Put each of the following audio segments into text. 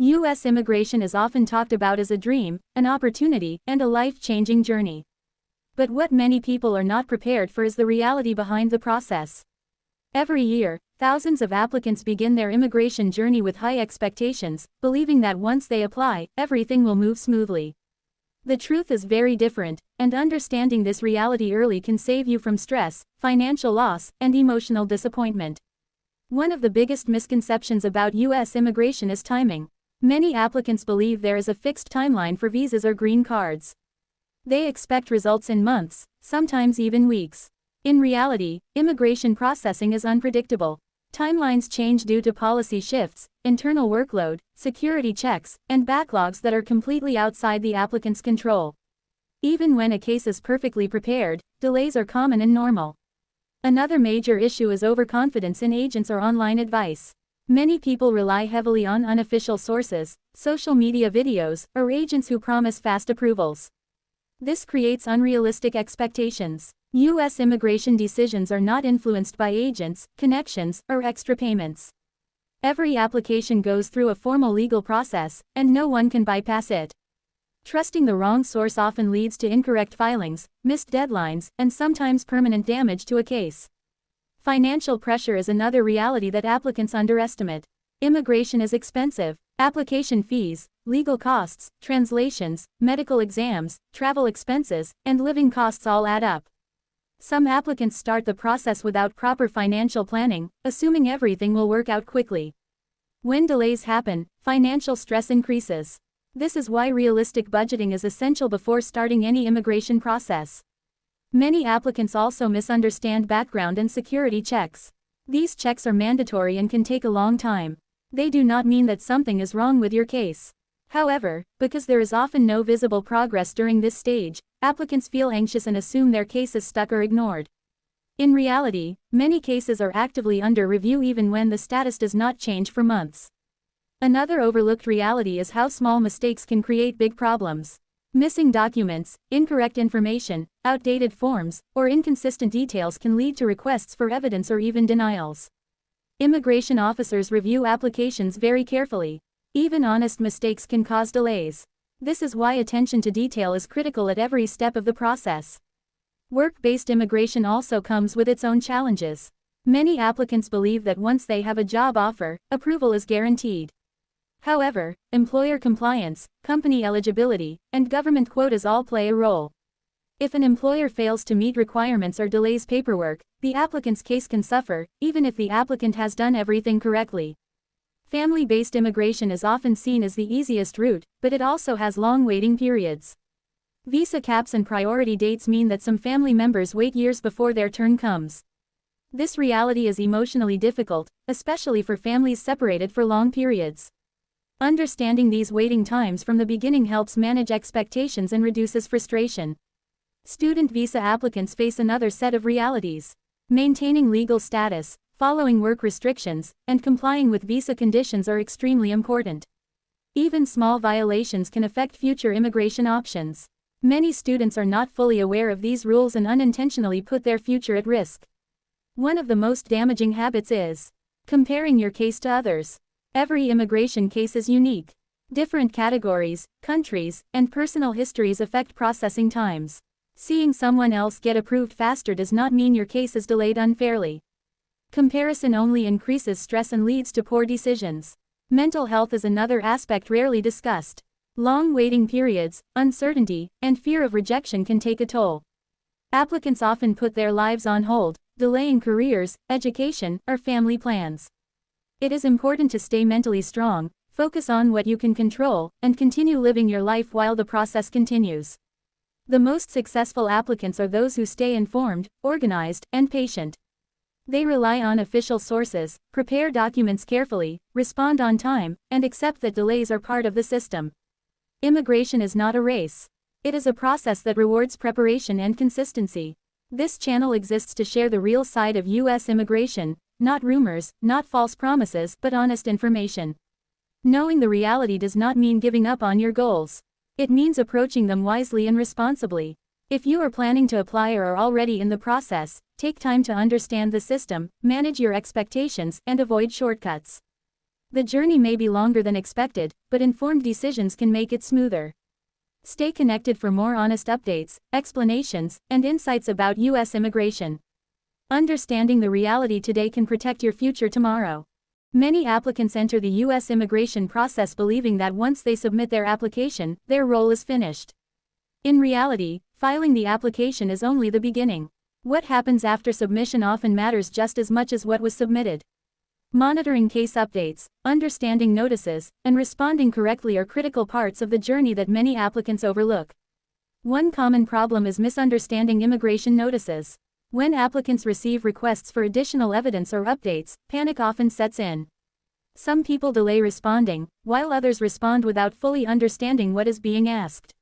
U.S. immigration is often talked about as a dream, an opportunity, and a life-changing journey. But what many people are not prepared for is the reality behind the process. Every year, thousands of applicants begin their immigration journey with high expectations, believing that once they apply, everything will move smoothly. The truth is very different, and understanding this reality early can save you from stress, financial loss, and emotional disappointment. One of the biggest misconceptions about U.S. immigration is timing. Many applicants believe there is a fixed timeline for visas or green cards. They expect results in months, sometimes even weeks. In reality, immigration processing is unpredictable. Timelines change due to policy shifts, internal workload, security checks, and backlogs that are completely outside the applicant's control. Even when a case is perfectly prepared, delays are common and normal. Another major issue is overconfidence in agents or online advice. Many people rely heavily on unofficial sources, social media videos, or agents who promise fast approvals. This creates unrealistic expectations. U.S. immigration decisions are not influenced by agents, connections, or extra payments. Every application goes through a formal legal process, and no one can bypass it. Trusting the wrong source often leads to incorrect filings, missed deadlines, and sometimes permanent damage to a case. Financial pressure is another reality that applicants underestimate. Immigration is expensive. Application fees, legal costs, translations, medical exams, travel expenses, and living costs all add up. Some applicants start the process without proper financial planning, assuming everything will work out quickly. When delays happen, financial stress increases. This is why realistic budgeting is essential before starting any immigration process. Many applicants also misunderstand background and security checks. These checks are mandatory and can take a long time. They do not mean that something is wrong with your case. However, because there is often no visible progress during this stage, applicants feel anxious and assume their case is stuck or ignored. In reality, many cases are actively under review even when the status does not change for months. Another overlooked reality is how small mistakes can create big problems. Missing documents, incorrect information, outdated forms, or inconsistent details can lead to requests for evidence or even denials. Immigration officers review applications very carefully. Even honest mistakes can cause delays. This is why attention to detail is critical at every step of the process. Work-based immigration also comes with its own challenges. Many applicants believe that once they have a job offer, approval is guaranteed. However, employer compliance, company eligibility, and government quotas all play a role. If an employer fails to meet requirements or delays paperwork, the applicant's case can suffer, even if the applicant has done everything correctly. Family-based immigration is often seen as the easiest route, but it also has long waiting periods. Visa caps and priority dates mean that some family members wait years before their turn comes. This reality is emotionally difficult, especially for families separated for long periods. Understanding these waiting times from the beginning helps manage expectations and reduces frustration. Student visa applicants face another set of realities. Maintaining legal status, following work restrictions, and complying with visa conditions are extremely important. Even small violations can affect future immigration options. Many students are not fully aware of these rules and unintentionally put their future at risk. One of the most damaging habits is comparing your case to others. Every immigration case is unique. Different categories, countries, and personal histories affect processing times. Seeing someone else get approved faster does not mean your case is delayed unfairly. Comparison only increases stress and leads to poor decisions. Mental health is another aspect rarely discussed. Long waiting periods, uncertainty, and fear of rejection can take a toll. Applicants often put their lives on hold, delaying careers, education, or family plans. It is important to stay mentally strong, focus on what you can control, and continue living your life while the process continues. The most successful applicants are those who stay informed, organized, and patient. They rely on official sources, prepare documents carefully, respond on time, and accept that delays are part of the system. Immigration is not a race. It is a process that rewards preparation and consistency. This channel exists to share the real side of U.S. immigration, not rumors, not false promises, but honest information. Knowing the reality does not mean giving up on your goals. It means approaching them wisely and responsibly. If you are planning to apply or are already in the process, take time to understand the system, manage your expectations, and avoid shortcuts. The journey may be longer than expected, but informed decisions can make it smoother. Stay connected for more honest updates, explanations, and insights about U.S. immigration. Understanding the reality today can protect your future tomorrow. Many applicants enter the U.S. immigration process believing that once they submit their application, their role is finished. In reality, filing the application is only the beginning. What happens after submission often matters just as much as what was submitted. Monitoring case updates, understanding notices, and responding correctly are critical parts of the journey that many applicants overlook. One common problem is misunderstanding immigration notices. When applicants receive requests for additional evidence or updates, panic often sets in. Some people delay responding, while others respond without fully understanding what is being asked.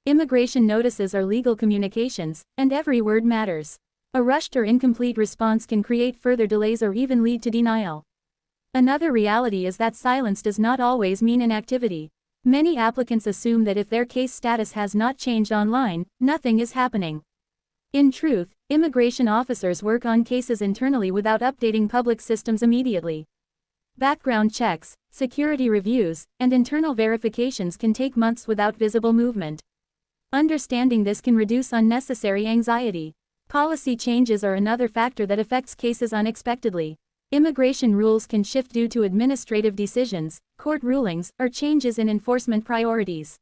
Immigration notices are legal communications, and every word matters. A rushed or incomplete response can create further delays or even lead to denial. Another reality is that silence does not always mean inactivity. Many applicants assume that if their case status has not changed online, nothing is happening. In truth, immigration officers work on cases internally without updating public systems immediately. Background checks, security reviews, and internal verifications can take months without visible movement. Understanding this can reduce unnecessary anxiety. Policy changes are another factor that affects cases unexpectedly. Immigration rules can shift due to administrative decisions, court rulings, or changes in enforcement priorities.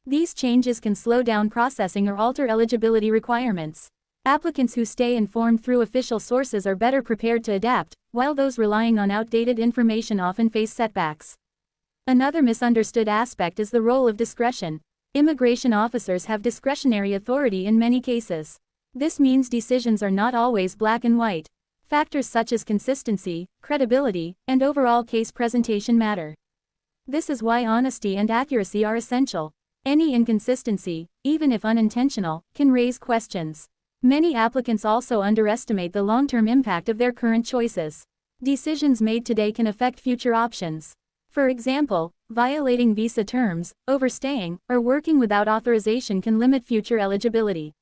These changes can slow down processing or alter eligibility requirements. Applicants who stay informed through official sources are better prepared to adapt, while those relying on outdated information often face setbacks. Another misunderstood aspect is the role of discretion. Immigration officers have discretionary authority in many cases. This means decisions are not always black and white. Factors such as consistency, credibility, and overall case presentation matter. This is why honesty and accuracy are essential. Any inconsistency, even if unintentional, can raise questions. Many applicants also underestimate the long-term impact of their current choices. Decisions made today can affect future options. For example, violating visa terms, overstaying, or working without authorization can limit future eligibility.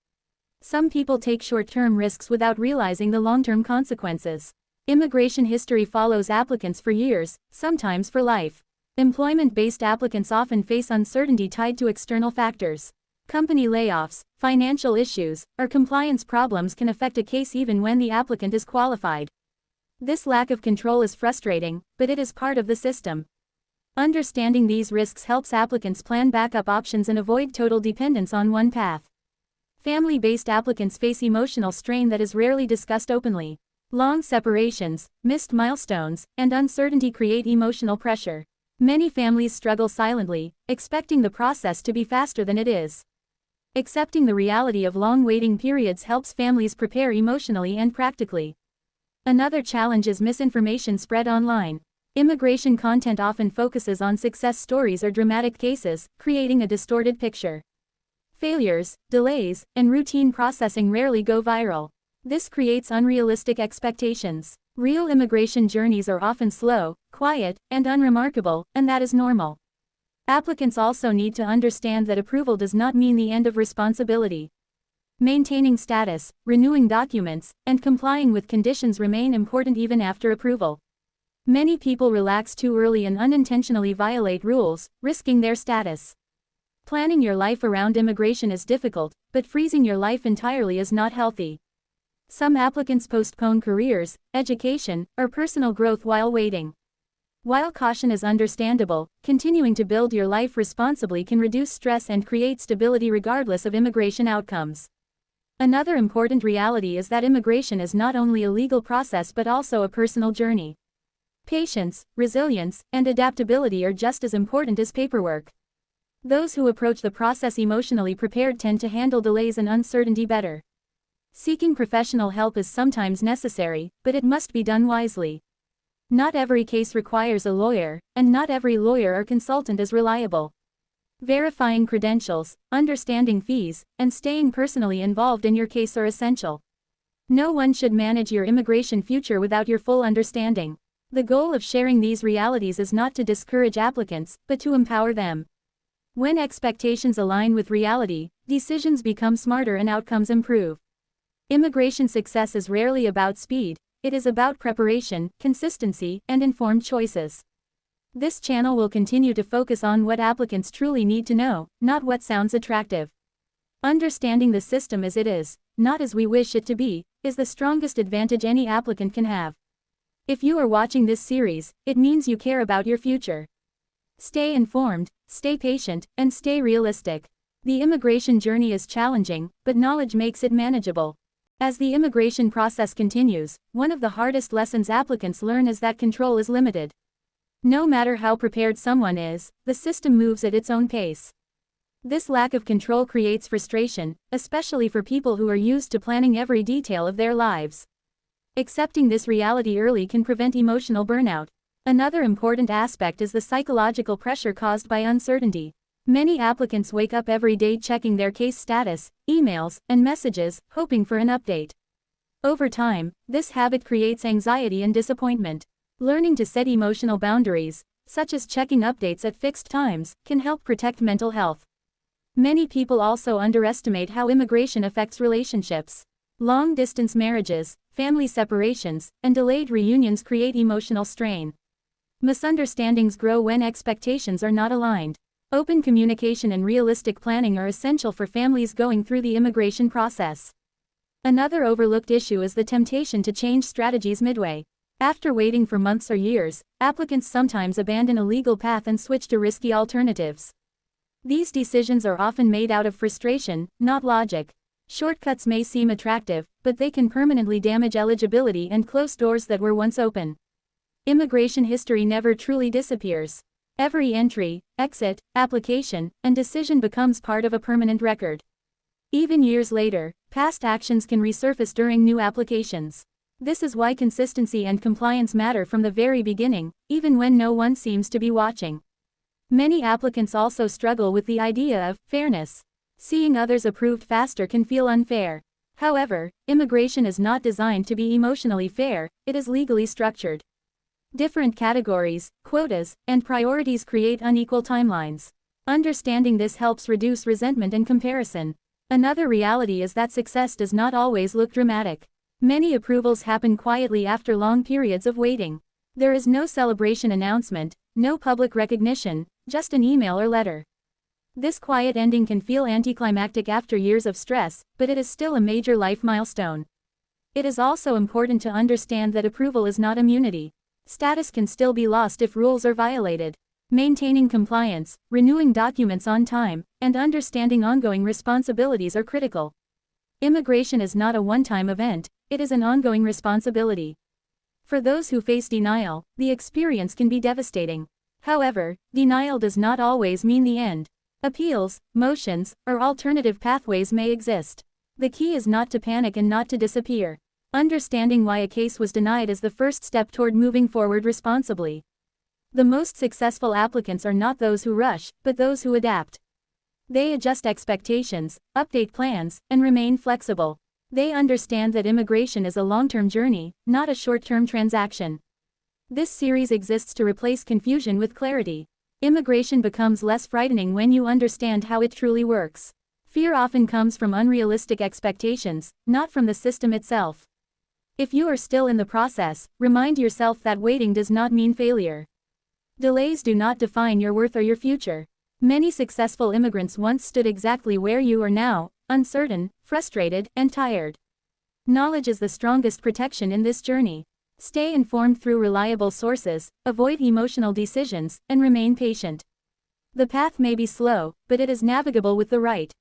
Some people take short-term risks without realizing the long-term consequences. Immigration history follows applicants for years, sometimes for life. Employment-based applicants often face uncertainty tied to external factors. Company layoffs, financial issues, or compliance problems can affect a case even when the applicant is qualified. This lack of control is frustrating, but it is part of the system. Understanding these risks helps applicants plan backup options and avoid total dependence on one path. Family-based applicants face emotional strain that is rarely discussed openly. Long separations, missed milestones, and uncertainty create emotional pressure. Many families struggle silently, expecting the process to be faster than it is. Accepting the reality of long waiting periods helps families prepare emotionally and practically. Another challenge is misinformation spread online. Immigration content often focuses on success stories or dramatic cases, creating a distorted picture. Failures, delays, and routine processing rarely go viral. This creates unrealistic expectations. Real immigration journeys are often slow, quiet, and unremarkable, and that is normal. Applicants also need to understand that approval does not mean the end of responsibility. Maintaining status, renewing documents, and complying with conditions remain important even after approval. Many people relax too early and unintentionally violate rules, risking their status. Planning your life around immigration is difficult, but freezing your life entirely is not healthy. Some applicants postpone careers, education, or personal growth while waiting. While caution is understandable, continuing to build your life responsibly can reduce stress and create stability regardless of immigration outcomes. Another important reality is that immigration is not only a legal process but also a personal journey. Patience, resilience, and adaptability are just as important as paperwork. Those who approach the process emotionally prepared tend to handle delays and uncertainty better. Seeking professional help is sometimes necessary, but it must be done wisely. Not every case requires a lawyer, and not every lawyer or consultant is reliable. Verifying credentials, understanding fees, and staying personally involved in your case are essential. No one should manage your immigration future without your full understanding. The goal of sharing these realities is not to discourage applicants, but to empower them. When expectations align with reality, decisions become smarter and outcomes improve. Immigration success is rarely about speed, it is about preparation, consistency, and informed choices. This channel will continue to focus on what applicants truly need to know, not what sounds attractive. Understanding the system as it is, not as we wish it to be, is the strongest advantage any applicant can have. If you are watching this series, it means you care about your future. Stay informed, stay patient, and stay realistic. The immigration journey is challenging, but knowledge makes it manageable. As the immigration process continues, one of the hardest lessons applicants learn is that control is limited. No matter how prepared someone is, the system moves at its own pace. This lack of control creates frustration, especially for people who are used to planning every detail of their lives. Accepting this reality early can prevent emotional burnout. Another important aspect is the psychological pressure caused by uncertainty. Many applicants wake up every day checking their case status, emails, and messages, hoping for an update. Over time, this habit creates anxiety and disappointment. Learning to set emotional boundaries, such as checking updates at fixed times, can help protect mental health. Many people also underestimate how immigration affects relationships. Long-distance marriages, family separations, and delayed reunions create emotional strain. Misunderstandings grow when expectations are not aligned. Open communication and realistic planning are essential for families going through the immigration process. Another overlooked issue is the temptation to change strategies midway. After waiting for months or years, applicants sometimes abandon a legal path and switch to risky alternatives. These decisions are often made out of frustration, not logic. Shortcuts may seem attractive, but they can permanently damage eligibility and close doors that were once open. Immigration history never truly disappears. Every entry, exit, application, and decision becomes part of a permanent record. Even years later, past actions can resurface during new applications. This is why consistency and compliance matter from the very beginning, even when no one seems to be watching. Many applicants also struggle with the idea of fairness. Seeing others approved faster can feel unfair. However, immigration is not designed to be emotionally fair, it is legally structured. Different categories, quotas, and priorities create unequal timelines. Understanding this helps reduce resentment and comparison. Another reality is that success does not always look dramatic. Many approvals happen quietly after long periods of waiting. There is no celebration announcement, no public recognition, just an email or letter. This quiet ending can feel anticlimactic after years of stress, but it is still a major life milestone. It is also important to understand that approval is not immunity. Status can still be lost if rules are violated. Maintaining compliance, renewing documents on time, and understanding ongoing responsibilities are critical. Immigration is not a one-time event, it is an ongoing responsibility. For those who face denial, the experience can be devastating. However, denial does not always mean the end. Appeals, motions, or alternative pathways may exist. The key is not to panic and not to disappear. Understanding why a case was denied is the first step toward moving forward responsibly. The most successful applicants are not those who rush, but those who adapt. They adjust expectations, update plans, and remain flexible. They understand that immigration is a long-term journey, not a short-term transaction. This series exists to replace confusion with clarity. Immigration becomes less frightening when you understand how it truly works. Fear often comes from unrealistic expectations, not from the system itself. If you are still in the process, remind yourself that waiting does not mean failure. Delays do not define your worth or your future. Many successful immigrants once stood exactly where you are now, uncertain, frustrated, and tired. Knowledge is the strongest protection in this journey. Stay informed through reliable sources, avoid emotional decisions, and remain patient. The path may be slow, but it is navigable with the right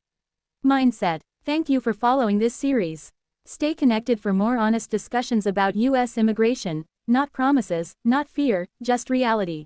mindset. Thank you for following this series. Stay connected for more honest discussions about U.S. immigration, not promises, not fear, just reality.